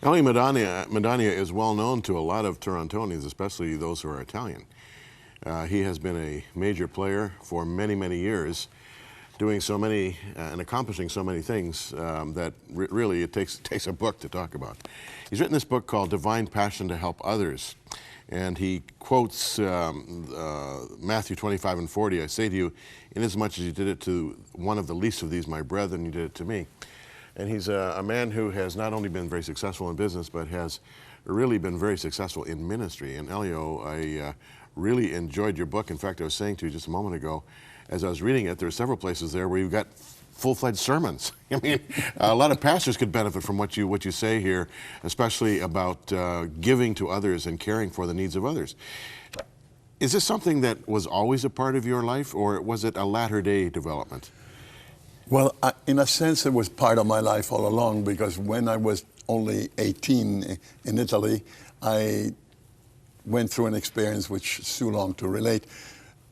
Elio Madonia is well known to a lot of Torontonians, especially those who are Italian. He has been a major player for many, many years, doing so many and accomplishing so many things that really it takes a book to talk about. He's written this book called Divine Passion to Help Others, and he quotes Matthew 25 and 40, I say to you, inasmuch as you did it to one of the least of these, my brethren, you did it to me. And he's a man who has not only been very successful in business, but has really been very successful in ministry. And Elio, I really enjoyed your book. In fact, I was saying to you just a moment ago, as I was reading it, there are several places there where you've got full-fledged sermons. I mean, a lot of pastors could benefit from what you say here, especially about giving to others and caring for the needs of others. Is this something that was always a part of your life, or was it a latter-day development? Well, in a sense, it was part of my life all along, because when I was only 18 in Italy, I went through an experience which is too long to relate,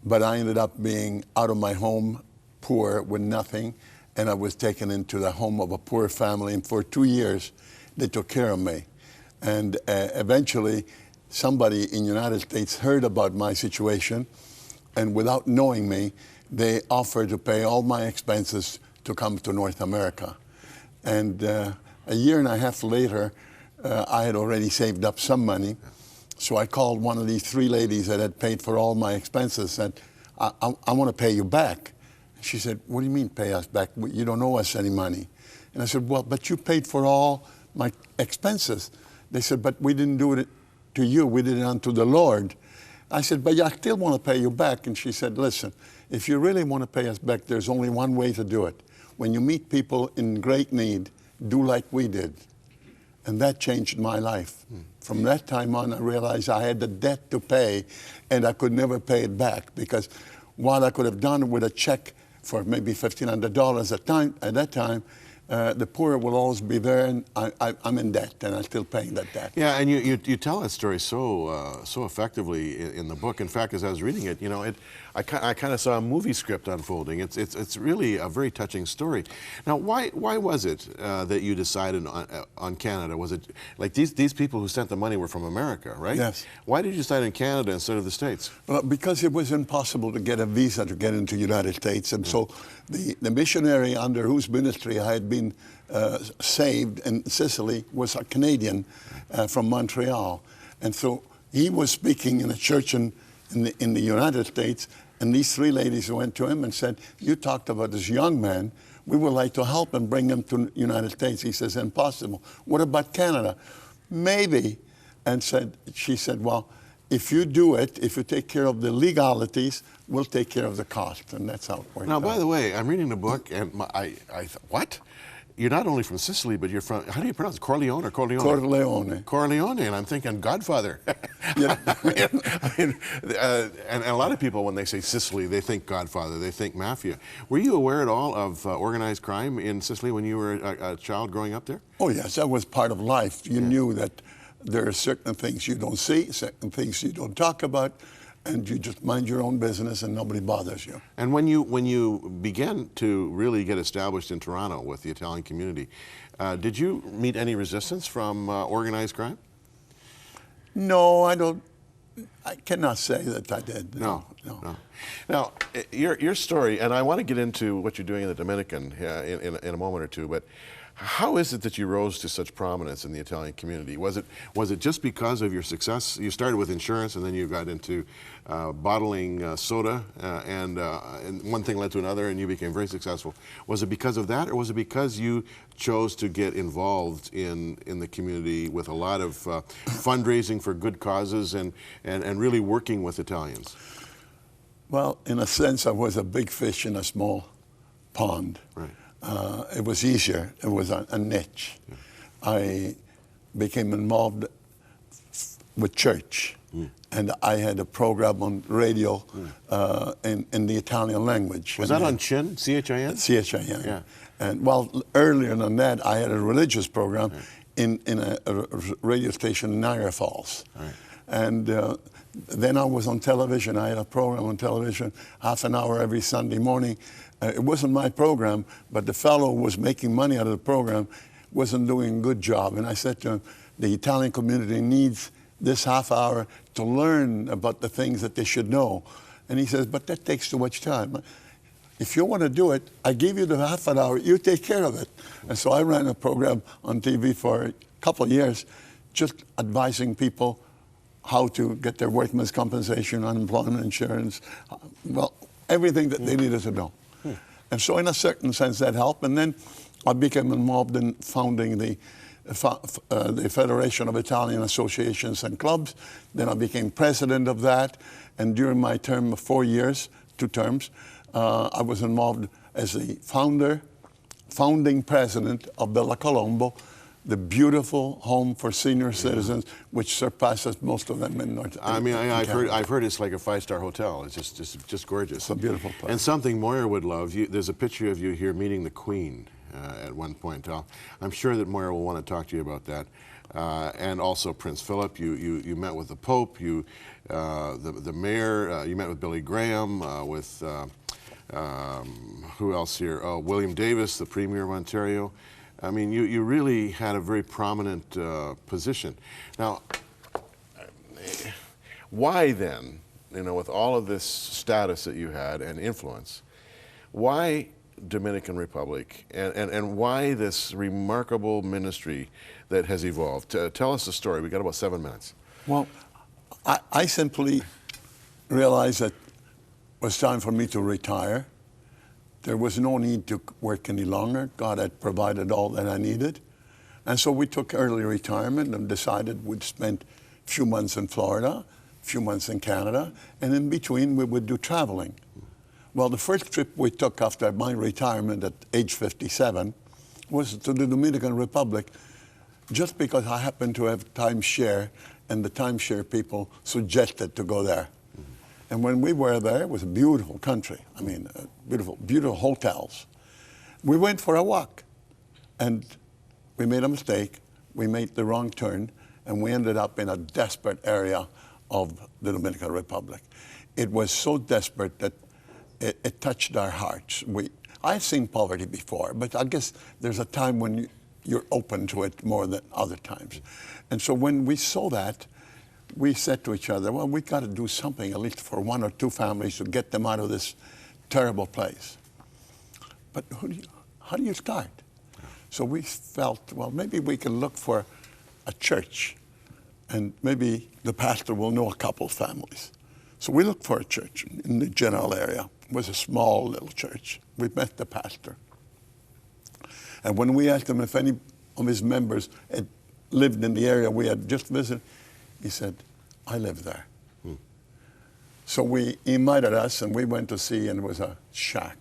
but I ended up being out of my home, poor, with nothing, and I was taken into the home of a poor family, and for 2 years, they took care of me. And eventually, somebody in the United States heard about my situation, and without knowing me, they offered to pay all my expenses to come to North America. And a year and a half later, I had already saved up some money. So I called one of these three ladies that had paid for all my expenses and said, I want to pay you back. She said, what do you mean pay us back? You don't owe us any money. And I said, well, but you paid for all my expenses. They said, but we didn't do it to you, we did it unto the Lord. I said, but I still want to pay you back. And she said, listen, if you really want to pay us back, there's only one way to do it. When you meet people in great need, do like we did. And that changed my life. From that time on, I realized I had the debt to pay, and I could never pay it back, because what I could have done with a check for maybe $1,500 at that time, the poor will always be there, and I'm in debt, and I'm still paying that debt. Yeah, and you tell that story so effectively in the book. In fact, as I was reading it, you know, I kind of saw a movie script unfolding. It's really a very touching story. Now, why was it that you decided on Canada? Was it like these people who sent the money were from America, right? Yes. Why did you decide on Canada instead of the States? Well, because it was impossible to get a visa to get into the United States, and so the missionary under whose ministry I had been saved in Sicily was a Canadian from Montreal, and so he was speaking in a church in the United States, and these three ladies went to him and said, you talked about this young man, we would like to help him bring him to the United States. He says, impossible. What about Canada? Maybe. And she said, well, if you do it, if you take care of the legalities, we'll take care of the cost. And that's how it worked out. Now, by the way, I'm reading the book, and I thought, what? You're not only from Sicily, but you're from, how do you pronounce it? Corleone or Corleone? Corleone. Corleone, and I'm thinking Godfather. Yeah. and a lot of people, when they say Sicily, they think Godfather, they think mafia. Were you aware at all of organized crime in Sicily when you were a child growing up there? Oh, yes, that was part of life. You knew that there are certain things you don't see, certain things you don't talk about, and you just mind your own business and nobody bothers you. And when you began to really get established in Toronto with the Italian community, did you meet any resistance from organized crime? No, I cannot say that I did. No. Now, your story, and I want to get into what you're doing in the Dominican in a moment or two, but how is it that you rose to such prominence in the Italian community? Was it just because of your success? You started with insurance, and then you got into bottling soda, and one thing led to another, and you became very successful. Was it because of that, or was it because you chose to get involved in the community with a lot of fundraising for good causes and really working with Italians? Well, in a sense, I was a big fish in a small pond. Right. It was easier. It was a niche. Yeah. I became involved with church, and I had a program on radio in the Italian language. Was that on CHIN? C-H-I-N? C-H-I-N. Yeah. And well, earlier than that, I had a religious program in a radio station in Niagara Falls. Right. And then I was on television. I had a program on television, half an hour every Sunday morning. It wasn't my program, but the fellow who was making money out of the program wasn't doing a good job. And I said to him, the Italian community needs this half hour to learn about the things that they should know. And he says, but that takes too much time. If you want to do it, I give you the half an hour, you take care of it. And so I ran a program on TV for a couple of years, just advising people how to get their workman's compensation, unemployment insurance, well, everything that they needed to know. And so in a certain sense that helped. And then I became involved in founding the Federation of Italian Associations and Clubs. Then I became president of that. And during my term of 4 years, 2 terms, I was involved as the founding president of Bella Colombo, the beautiful home for senior citizens, which surpasses most of them in North America. I mean, I've heard it's like a 5-star hotel. It's just gorgeous. It's a beautiful place. And something Moira would love. There's a picture of you here meeting the Queen at one point. I'm sure that Moira will want to talk to you about that. And also Prince Philip. You met with the Pope. The mayor. You met with Billy Graham. With who else here? Oh, William Davis, the Premier of Ontario. I mean, you really had a very prominent position. Now, why then, with all of this status that you had and influence, why Dominican Republic and why this remarkable ministry that has evolved? Tell us the story. We got about 7 minutes. Well, I simply realized that it was time for me to retire. There was no need to work any longer. God had provided all that I needed. And so we took early retirement and decided we'd spend a few months in Florida, a few months in Canada, and in between we would do traveling. Well, the first trip we took after my retirement at age 57 was to the Dominican Republic, just because I happened to have timeshare, and the timeshare people suggested to go there. And when we were there, it was a beautiful country. I mean, beautiful hotels. We went for a walk, and we made a mistake. We made the wrong turn, and we ended up in a desperate area of the Dominican Republic. It was so desperate that it touched our hearts. I've seen poverty before, but I guess there's a time when you're open to it more than other times. And so when we saw that, we said to each other, well, we got to do something, at least for 1 or 2 families, to get them out of this terrible place. But how do you start? So we felt, well, maybe we can look for a church, and maybe the pastor will know a couple families. So we looked for a church in the general area. It was a small little church. We met the pastor. And when we asked him if any of his members had lived in the area we had just visited, he said, I live there. So he invited us, and we went to see, and it was a shack.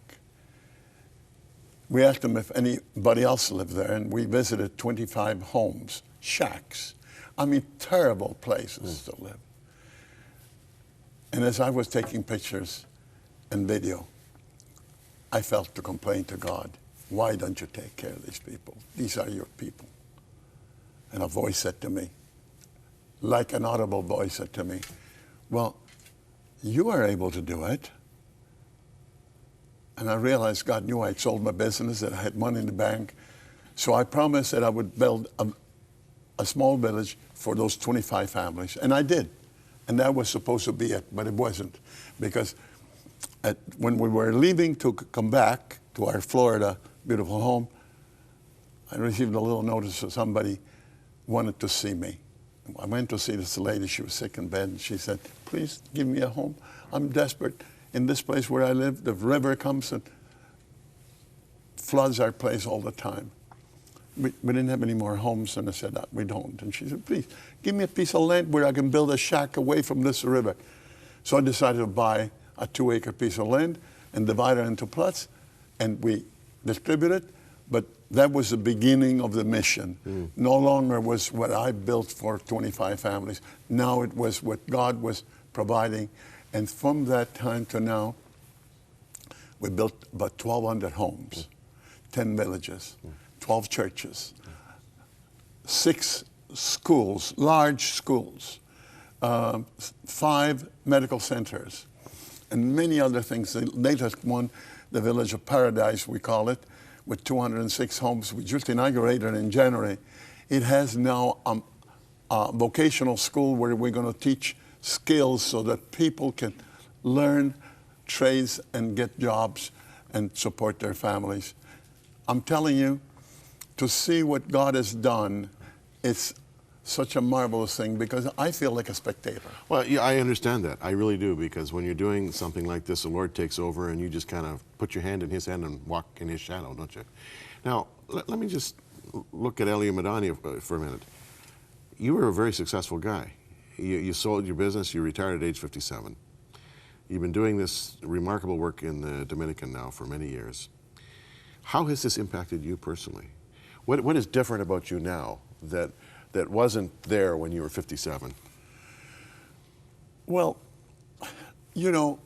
We asked him if anybody else lived there, and we visited 25 homes, shacks. I mean, terrible places to live. And as I was taking pictures and video, I felt to complain to God, why don't you take care of these people? These are your people. And a voice said to me, like an audible voice said to me, well, you are able to do it. And I realized God knew I had sold my business, that I had money in the bank. So I promised that I would build a small village for those 25 families. And I did. And that was supposed to be it, but it wasn't. Because when we were leaving to come back to our Florida beautiful home, I received a little notice that somebody wanted to see me. I went to see this lady. She was sick in bed. And she said, please give me a home. I'm desperate. In this place where I live, the river comes and floods our place all the time. We didn't have any more homes, and I said, we don't. And she said, please, give me a piece of land where I can build a shack away from this river. So I decided to buy a 2-acre piece of land and divide it into plots, and we distributed it. But that was the beginning of the mission. No longer was what I built for 25 families. Now it was what God was providing. And from that time to now, we built about 1,200 homes, 10 villages, 12 churches, 6 schools, large schools, 5 medical centers, and many other things. The latest one, the Village of Paradise, we call it, with 206 homes. We just inaugurated in January. It has now a vocational school where we're going to teach skills so that people can learn trades and get jobs and support their families. I'm telling you, to see what God has done, it's such a marvelous thing because I feel like a spectator. Well, yeah, I understand that. I really do, because when you're doing something like this, the Lord takes over and you just kind of put your hand in his hand and walk in his shadow, don't you? Now, let me just look at Elio Madonia for a minute. You were a very successful guy. You sold your business, you retired at age 57. You've been doing this remarkable work in the Dominican now for many years. How has this impacted you personally? What is different about you now that wasn't there when you were 57? Well, you know,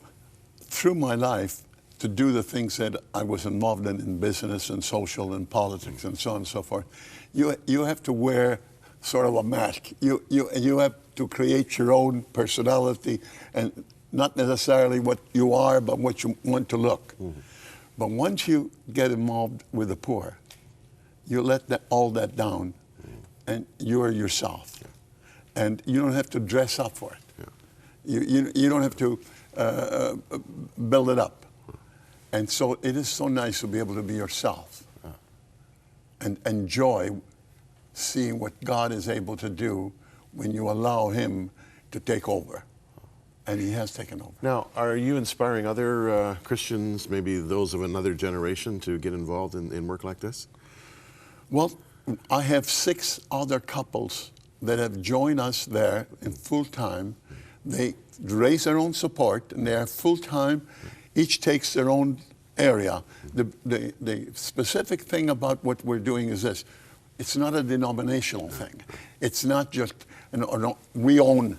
through my life, to do the things that I was involved in business and social and politics and so on and so forth, you have to wear sort of a mask. You have to create your own personality, and not necessarily what you are, but what you want to look. Mm-hmm. But once you get involved with the poor, you let all that down, and you're yourself. Yeah. And you don't have to dress up for it. Yeah. You don't have to build it up. And so it is so nice to be able to be yourself and enjoy seeing what God is able to do when you allow him to take over. And he has taken over. Now, are you inspiring other Christians, maybe those of another generation, to get involved in work like this? Well, I have 6 other couples that have joined us there in full time. They raise their own support, and they are full time. Each takes their own area. The specific thing about what we're doing is this: it's not a denominational thing. It's not just we own.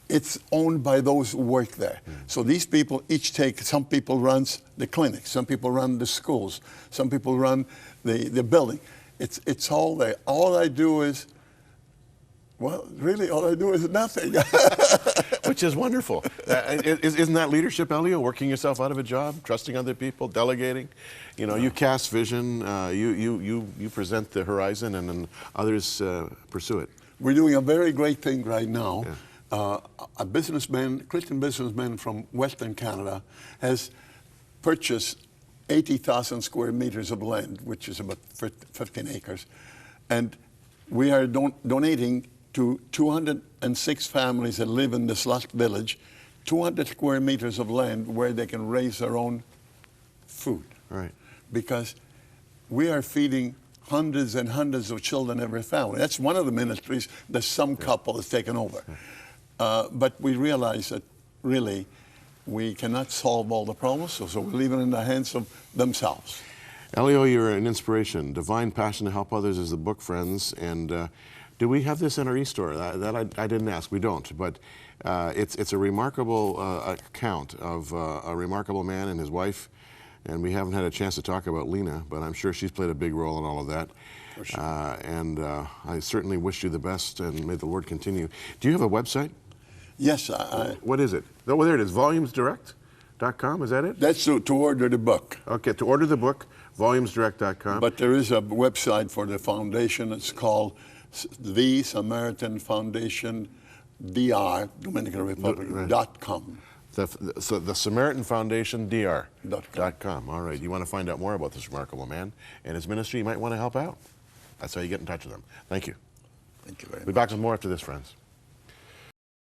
It's owned by those who work there. So these people each take. Some people run the clinics. Some people run the schools. Some people run the building. It's all there. All I do is, well, really, all I do is nothing. Which is wonderful. Isn't that leadership, Elio? Working yourself out of a job, trusting other people, delegating. You know, you cast vision. You present the horizon, and then others pursue it. We're doing a very great thing right now. Yeah. A Christian businessman from Western Canada, has purchased 80,000 square meters of land, which is about 15 acres. And we are donating to 206 families that live in this last village, 200 square meters of land where they can raise their own food. Right. Because we are feeding hundreds and hundreds of children every family. That's one of the ministries that some couple has taken over. But we realize that really we cannot solve all the problems, so we leave it in the hands of themselves. Elio, you're an inspiration. Divine Passion to Help Others is the book, friends. And do we have this in our e-store? That I didn't ask. We don't. But it's a remarkable account of a remarkable man and his wife. And we haven't had a chance to talk about Lena, but I'm sure she's played a big role in all of that. For sure. I certainly wish you the best, and may the Lord continue. Do you have a website? Yes. What is it? Oh, there it is, volumesdirect.com, is that it? That's to order the book. Okay, to order the book, volumesdirect.com. But there is a website for the foundation. It's called the Samaritan Foundation DR, Dominican Republic, .com. So the Samaritan Foundation DR.com. All right, you want to find out more about this remarkable man and his ministry, you might want to help out. That's how you get in touch with him. Thank you. Thank you very much. We'll be back with more after this, friends.